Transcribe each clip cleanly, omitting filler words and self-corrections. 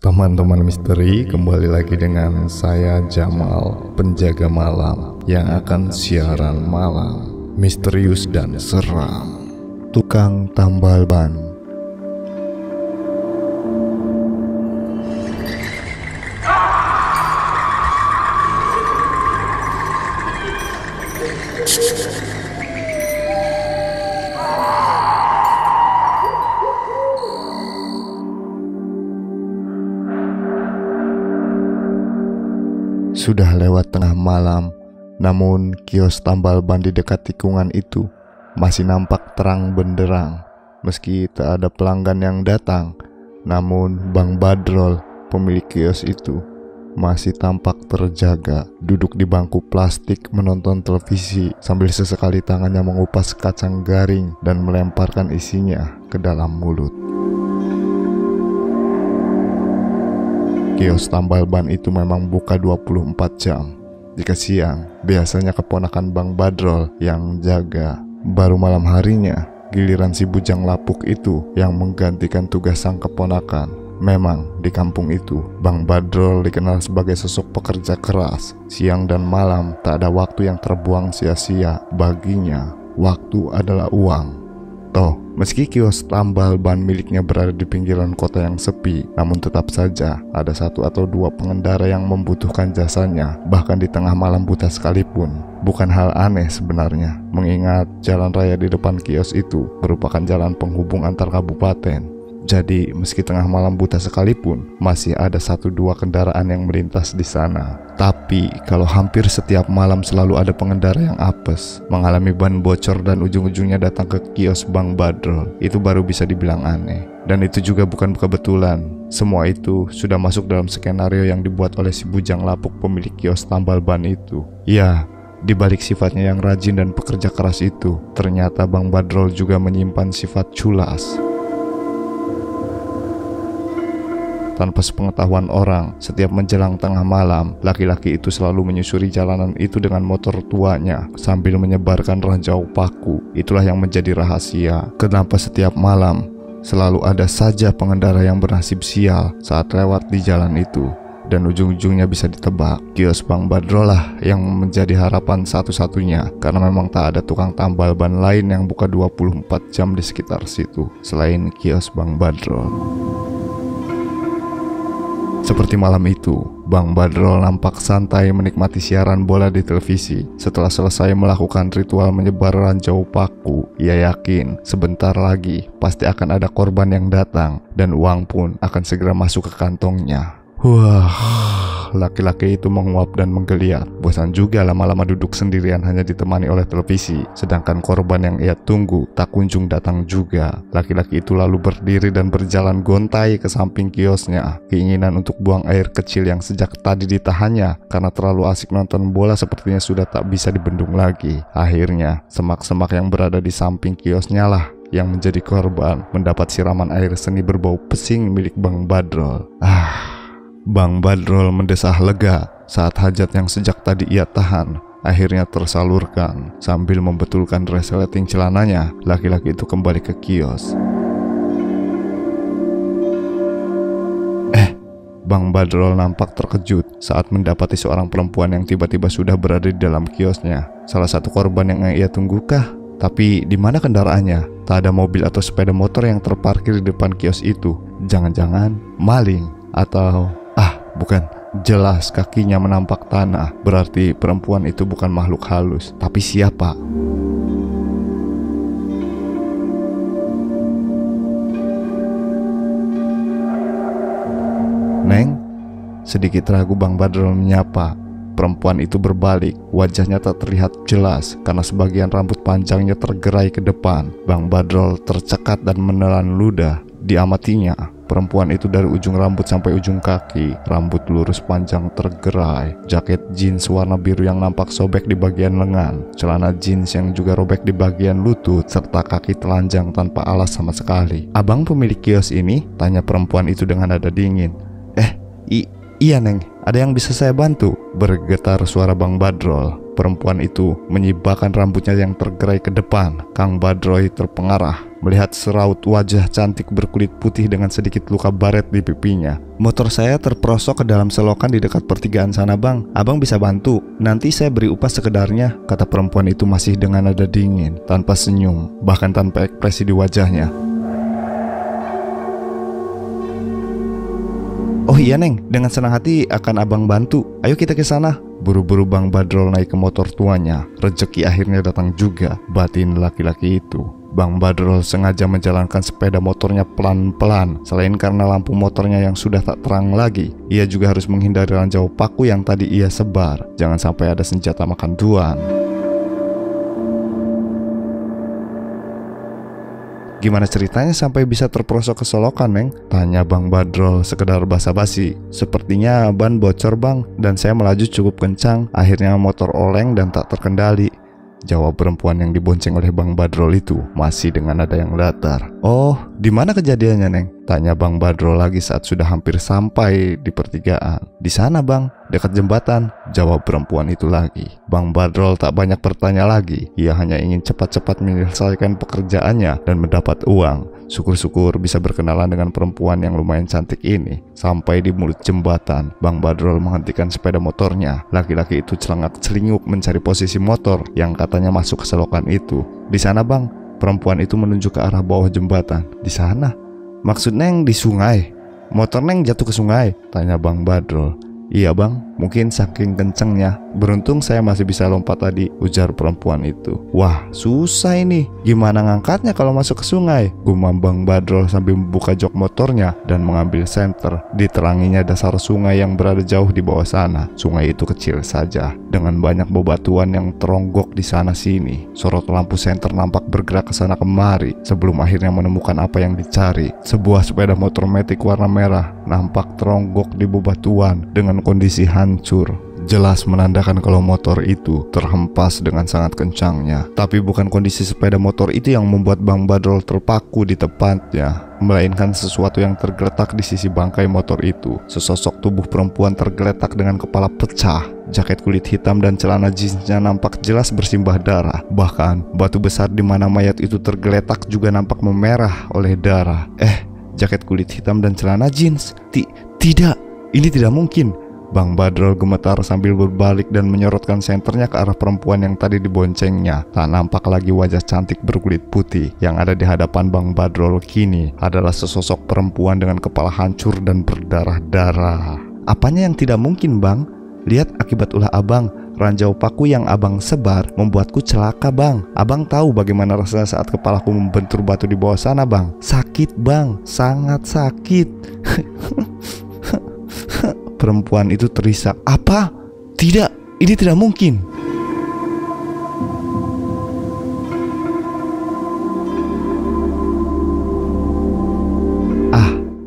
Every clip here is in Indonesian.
Teman-teman misteri, kembali lagi dengan saya Jamal, penjaga malam yang akan siaran malam misterius dan seram. Tukang tambal ban. Sudah lewat tengah malam, namun kios tambal ban di dekat tikungan itu masih nampak terang benderang. Meski tak ada pelanggan yang datang, namun Bang Badrol, pemilik kios itu, masih tampak terjaga, duduk di bangku plastik menonton televisi sambil sesekali tangannya mengupas kacang garing dan melemparkan isinya ke dalam mulut. Kios tambal ban itu memang buka 24 jam. Jika siang, biasanya keponakan Bang Badrol yang jaga. Baru malam harinya, giliran si bujang lapuk itu yang menggantikan tugas sang keponakan. Memang di kampung itu, Bang Badrol dikenal sebagai sosok pekerja keras. Siang dan malam tak ada waktu yang terbuang sia-sia. Baginya, waktu adalah uang. Toh, meski kios tambal ban miliknya berada di pinggiran kota yang sepi, namun tetap saja ada satu atau dua pengendara yang membutuhkan jasanya, bahkan di tengah malam buta sekalipun. Bukan hal aneh sebenarnya, mengingat jalan raya di depan kios itu merupakan jalan penghubung antar kabupaten. Jadi, meski tengah malam buta sekalipun, masih ada satu dua kendaraan yang melintas di sana. Tapi, kalau hampir setiap malam selalu ada pengendara yang apes, mengalami ban bocor dan ujung-ujungnya datang ke kios Bang Badrol, itu baru bisa dibilang aneh. Dan itu juga bukan kebetulan. Semua itu sudah masuk dalam skenario yang dibuat oleh si bujang lapuk pemilik kios tambal ban itu. Ya, di balik sifatnya yang rajin dan pekerja keras itu, ternyata Bang Badrol juga menyimpan sifat culas. Tanpa sepengetahuan orang, setiap menjelang tengah malam, laki-laki itu selalu menyusuri jalanan itu dengan motor tuanya sambil menyebarkan ranjau paku. Itulah yang menjadi rahasia kenapa setiap malam selalu ada saja pengendara yang bernasib sial saat lewat di jalan itu. Dan ujung-ujungnya bisa ditebak, kios Bang Badrol lah yang menjadi harapan satu-satunya, karena memang tak ada tukang tambal ban lain yang buka 24 jam di sekitar situ selain kios Bang Badrol. Seperti malam itu, Bang Badrol nampak santai menikmati siaran bola di televisi. Setelah selesai melakukan ritual menyebar ranjau paku, ia yakin sebentar lagi pasti akan ada korban yang datang dan uang pun akan segera masuk ke kantongnya. Wah, laki-laki itu menguap dan menggeliat. Bosan juga lama-lama duduk sendirian hanya ditemani oleh televisi. Sedangkan korban yang ia tunggu tak kunjung datang juga. Laki-laki itu lalu berdiri dan berjalan gontai ke samping kiosnya. Keinginan untuk buang air kecil yang sejak tadi ditahannya karena terlalu asik nonton bola sepertinya sudah tak bisa dibendung lagi. Akhirnya, semak-semak yang berada di samping kiosnya lah yang menjadi korban mendapat siraman air seni berbau pesing milik Bang Badrol. Bang Badrol mendesah lega saat hajat yang sejak tadi ia tahan akhirnya tersalurkan. Sambil membetulkan resleting celananya, laki-laki itu kembali ke kios. Bang Badrol nampak terkejut saat mendapati seorang perempuan yang tiba-tiba sudah berada di dalam kiosnya. Salah satu korban yang ia tunggukah? Tapi di mana kendaraannya? Tak ada mobil atau sepeda motor yang terparkir di depan kios itu. Jangan-jangan maling atau bukan, jelas kakinya menampak tanah. Berarti perempuan itu bukan makhluk halus. Tapi siapa? Neng? Sedikit ragu Bang Badrol menyapa. Perempuan itu berbalik. Wajahnya tak terlihat jelas karena sebagian rambut panjangnya tergerai ke depan. Bang Badrol tercekat dan menelan ludah. Diamatinya, perempuan itu dari ujung rambut sampai ujung kaki, rambut lurus panjang tergerai, jaket jeans warna biru yang nampak sobek di bagian lengan, celana jeans yang juga robek di bagian lutut, serta kaki telanjang tanpa alas sama sekali. "Abang pemilik kios ini?" tanya perempuan itu dengan nada dingin. Iya Neng, ada yang bisa saya bantu?" bergetar suara Bang Badrol. Perempuan itu menyibakkan rambutnya yang tergerai ke depan. Kang Badrol terpengarah melihat seraut wajah cantik berkulit putih dengan sedikit luka baret di pipinya. "Motor saya terperosok ke dalam selokan di dekat pertigaan sana bang. Abang bisa bantu? Nanti saya beri upah sekedarnya," kata perempuan itu masih dengan nada dingin, tanpa senyum, bahkan tanpa ekspresi di wajahnya. "Oh iya Neng, dengan senang hati akan abang bantu. Ayo kita ke sana." Buru-buru Bang Badrol naik ke motor tuanya. Rezeki akhirnya datang juga, batin laki-laki itu. Bang Badrol sengaja menjalankan sepeda motornya pelan-pelan. Selain karena lampu motornya yang sudah tak terang lagi, ia juga harus menghindari ranjau paku yang tadi ia sebar. Jangan sampai ada senjata makan tuan. "Gimana ceritanya sampai bisa terperosok ke selokan, Neng?" tanya Bang Badrol sekedar basa-basi. "Sepertinya ban bocor bang, dan saya melaju cukup kencang. Akhirnya motor oleng dan tak terkendali," jawab perempuan yang dibonceng oleh Bang Badrol itu masih dengan nada yang datar. "Oh, di mana kejadiannya Neng?" tanya Bang Badrol lagi saat sudah hampir sampai di pertigaan. "Di sana bang, dekat jembatan," jawab perempuan itu lagi. Bang Badrol tak banyak bertanya lagi. Ia hanya ingin cepat-cepat menyelesaikan pekerjaannya dan mendapat uang. Syukur-syukur bisa berkenalan dengan perempuan yang lumayan cantik ini. Sampai di mulut jembatan, Bang Badrol menghentikan sepeda motornya. Laki-laki itu celengak-celinguk mencari posisi motor yang katanya masuk ke selokan itu. "Di sana bang," perempuan itu menunjuk ke arah bawah jembatan. "Di sana? Maksud Neng di sungai? Motor Neng jatuh ke sungai?" tanya Bang Badrol. "Iya bang, mungkin saking kencengnya. Beruntung saya masih bisa lompat tadi," ujar perempuan itu. "Wah, susah ini. Gimana ngangkatnya kalau masuk ke sungai?" gumam Bang Badrol sambil membuka jok motornya dan mengambil senter. Diteranginya dasar sungai yang berada jauh di bawah sana. Sungai itu kecil saja, dengan banyak bebatuan yang teronggok di sana sini. Sorot lampu senter nampak bergerak ke sana kemari sebelum akhirnya menemukan apa yang dicari. Sebuah sepeda motor metik warna merah nampak teronggok di bebatuan dengan kondisi hancur. Jelas menandakan kalau motor itu terhempas dengan sangat kencangnya. Tapi bukan kondisi sepeda motor itu yang membuat Bang Badrol terpaku di tempatnya, melainkan sesuatu yang tergeletak di sisi bangkai motor itu. Sesosok tubuh perempuan tergeletak dengan kepala pecah. Jaket kulit hitam dan celana jeansnya nampak jelas bersimbah darah. Bahkan batu besar di mana mayat itu tergeletak juga nampak memerah oleh darah. Jaket kulit hitam dan celana jeans? Tidak, ini tidak mungkin. Bang Badrol gemetar sambil berbalik dan menyorotkan senternya ke arah perempuan yang tadi diboncengnya. Tak nampak lagi wajah cantik berkulit putih. Yang ada di hadapan Bang Badrol kini adalah sesosok perempuan dengan kepala hancur dan berdarah-darah. "Apanya yang tidak mungkin bang? Lihat akibat ulah abang. Ranjau paku yang abang sebar membuatku celaka bang. Abang tahu bagaimana rasanya saat kepalaku membentur batu di bawah sana bang. Sakit bang, sangat sakit." Perempuan itu terisak. "Apa? Tidak, ini tidak mungkin."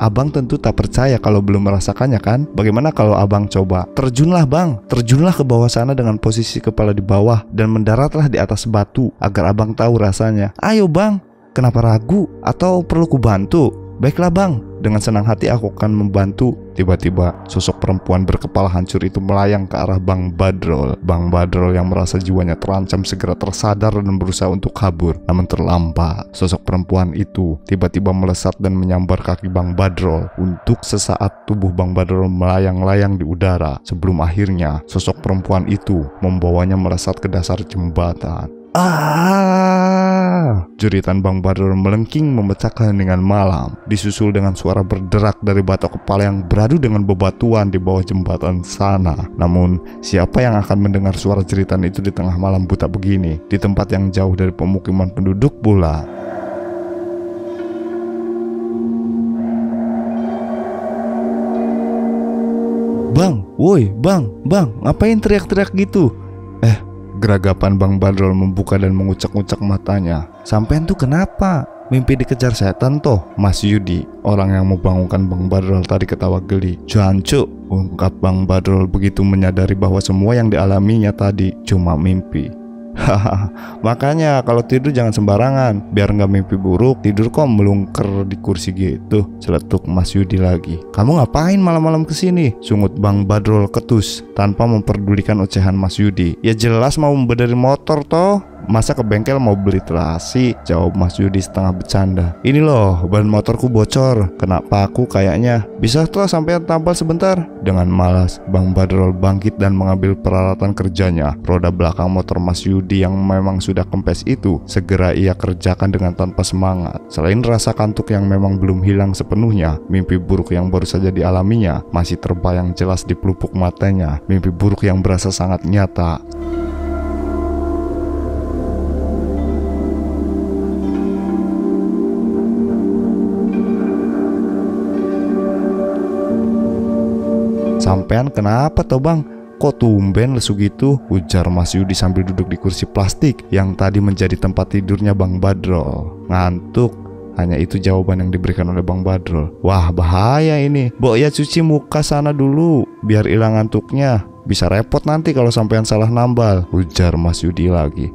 Abang tentu tak percaya kalau belum merasakannya kan? Bagaimana kalau abang coba? Terjunlah bang, terjunlah ke bawah sana dengan posisi kepala di bawah dan mendaratlah di atas batu agar abang tahu rasanya. Ayo bang, kenapa ragu? Atau perlu ku bantu? Baiklah bang, dengan senang hati aku akan membantu. Tiba-tiba sosok perempuan berkepala hancur itu melayang ke arah Bang Badrol. Bang Badrol yang merasa jiwanya terancam segera tersadar dan berusaha untuk kabur. Namun terlambat. Sosok perempuan itu tiba-tiba melesat dan menyambar kaki Bang Badrol. Untuk sesaat tubuh Bang Badrol melayang-layang di udara. Sebelum akhirnya sosok perempuan itu membawanya melesat ke dasar jembatan. Jeritan Bang Badrol melengking memecah keheningan malam, disusul dengan suara berderak dari batok kepala yang beradu dengan bebatuan di bawah jembatan sana. Namun, siapa yang akan mendengar suara jeritan itu di tengah malam buta begini, di tempat yang jauh dari pemukiman penduduk pula? Bang, woi, bang, ngapain teriak-teriak gitu? Geragapan Bang Badrol membuka dan mengucak-ucak matanya. Sampean tuh kenapa? Mimpi dikejar setan toh? Mas Yudi, orang yang membangunkan Bang Badrol tadi ketawa geli. Jancuk, ungkap Bang Badrol begitu menyadari bahwa semua yang dialaminya tadi cuma mimpi. Hahaha, makanya kalau tidur jangan sembarangan, biar nggak mimpi buruk. Tidur kok melungker di kursi gitu, celetuk Mas Yudi lagi. Kamu ngapain malam-malam kesini? Sungut Bang Badrol ketus tanpa memperdulikan ocehan Mas Yudi. Ya jelas mau membenerin motor toh. Masa ke bengkel mau beli terasi? Jawab Mas Yudi setengah bercanda. Ini loh, ban motorku bocor, kena paku kayaknya. Bisa tuh sampai tampal sebentar. Dengan malas, Bang Badrol bangkit dan mengambil peralatan kerjanya. Roda belakang motor Mas Yudi yang memang sudah kempes itu segera ia kerjakan dengan tanpa semangat. Selain rasa kantuk yang memang belum hilang sepenuhnya, mimpi buruk yang baru saja dialaminya masih terbayang jelas di pelupuk matanya. Mimpi buruk yang berasa sangat nyata. Sampean kenapa toh bang? Kok tumben lesu gitu? Ujar Mas Yudi sambil duduk di kursi plastik yang tadi menjadi tempat tidurnya Bang Badrol. Ngantuk. Hanya itu jawaban yang diberikan oleh Bang Badrol. Wah bahaya ini. Mbok ya cuci muka sana dulu biar hilang ngantuknya. Bisa repot nanti kalau sampean salah nambal, ujar Mas Yudi lagi.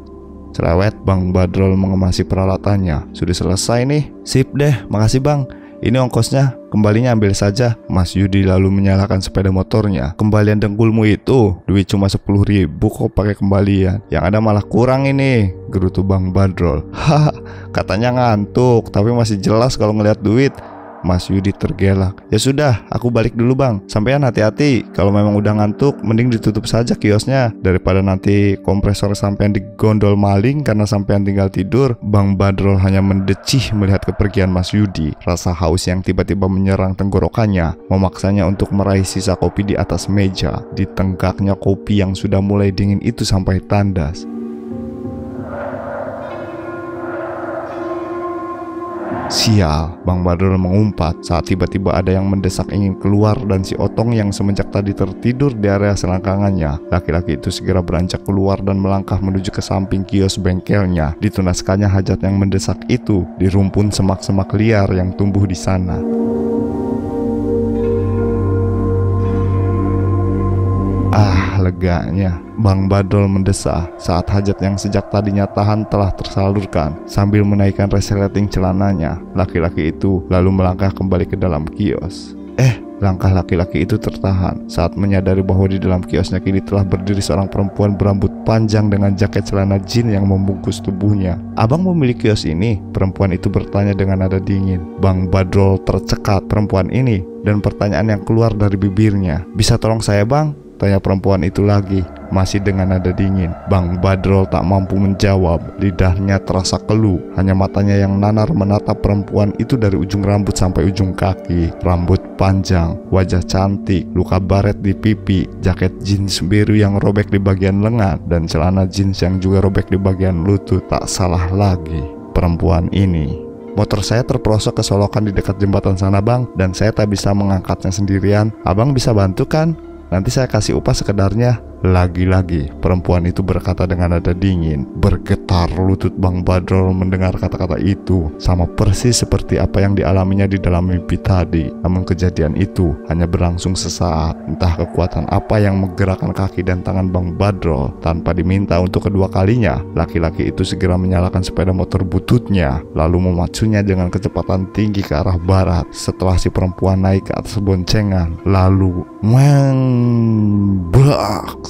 Cerewet Bang Badrol mengemasi peralatannya. Sudah selesai nih. Sip deh, makasih bang. Ini ongkosnya, kembalinya ambil saja. Mas Yudi lalu menyalakan sepeda motornya. Kembalian dengkulmu itu, duit cuma 10.000 kok pakai kembalian. Yang ada malah kurang ini, gerutu Bang Badrol. Haha, katanya ngantuk, tapi masih jelas kalau ngeliat duit. Mas Yudi tergelak. Ya sudah, aku balik dulu bang. Sampean hati-hati. Kalau memang udah ngantuk, mending ditutup saja kiosnya daripada nanti kompresor sampean digondol maling karena sampean tinggal tidur. Bang Badrol hanya mendecih melihat kepergian Mas Yudi. Rasa haus yang tiba-tiba menyerang tenggorokannya memaksanya untuk meraih sisa kopi di atas meja. Ditenggaknya kopi yang sudah mulai dingin itu sampai tandas. Sial, Bang Badrol mengumpat saat tiba-tiba ada yang mendesak ingin keluar dan si Otong yang semenjak tadi tertidur di area selangkangannya. Laki-laki itu segera beranjak keluar dan melangkah menuju ke samping kios bengkelnya. Ditunaskannya hajat yang mendesak itu di rumpun semak-semak liar yang tumbuh di sana. Leganya, Bang Badrol mendesah saat hajat yang sejak tadinya tahan telah tersalurkan. Sambil menaikkan resleting celananya, laki-laki itu lalu melangkah kembali ke dalam kios. Langkah laki-laki itu tertahan saat menyadari bahwa di dalam kiosnya kini telah berdiri seorang perempuan berambut panjang dengan jaket celana jin yang membungkus tubuhnya. Abang memilih kios ini? Perempuan itu bertanya dengan nada dingin. Bang Badrol tercekat perempuan ini dan pertanyaan yang keluar dari bibirnya. Bisa tolong saya bang? Tanya perempuan itu lagi, masih dengan nada dingin. Bang Badrol tak mampu menjawab. Lidahnya terasa keluh. Hanya matanya yang nanar menatap perempuan itu dari ujung rambut sampai ujung kaki. Rambut panjang, wajah cantik, luka baret di pipi, jaket jeans biru yang robek di bagian lengan, dan celana jeans yang juga robek di bagian lutut. Tak salah lagi, perempuan ini. Motor saya terperosok ke solokan di dekat jembatan sana bang, dan saya tak bisa mengangkatnya sendirian. Abang bisa bantu kan? Nanti saya kasih upah sekedarnya. Lagi-lagi perempuan itu berkata dengan nada dingin. Bergetar lutut Bang Badrol mendengar kata-kata itu. Sama persis seperti apa yang dialaminya di dalam mimpi tadi. Namun kejadian itu hanya berlangsung sesaat. Entah kekuatan apa yang menggerakkan kaki dan tangan Bang Badrol. Tanpa diminta untuk kedua kalinya, laki-laki itu segera menyalakan sepeda motor bututnya, lalu memacunya dengan kecepatan tinggi ke arah barat. Setelah si perempuan naik ke atas boncengan, lalu blaks.